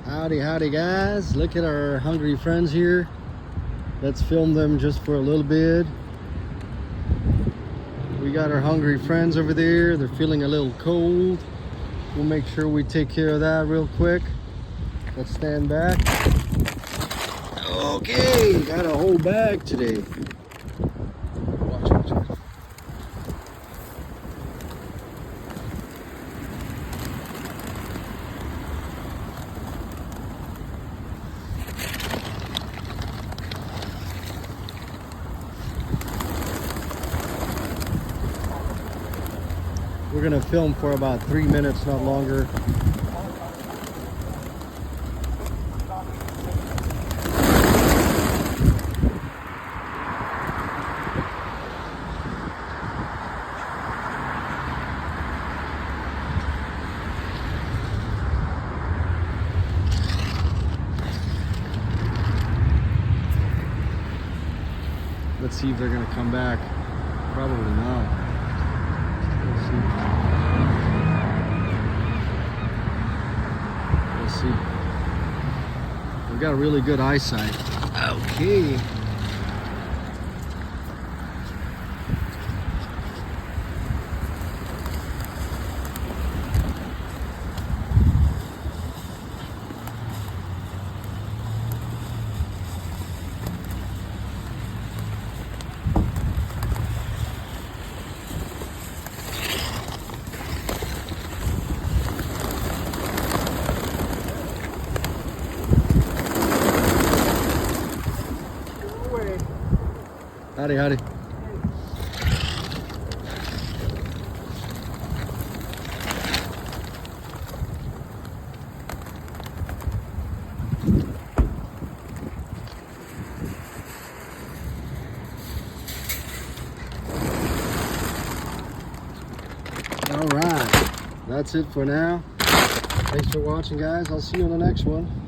Howdy, howdy guys. Look at our hungry friends here. Let's film them just for a little bit. We got our hungry friends over there. They're feeling a little cold. We'll make sure we take care of that real quick. Let's stand back. Okay, got a whole bag today. Watch, watch, watch. We're gonna film for about 3 minutes, not longer. Let's see if they're gonna come back. Probably not. Let's see. Let's see. We've got really good eyesight. Okay. Howdy, howdy. All right, that's it for now. Thanks for watching, guys. I'll see you on the next one.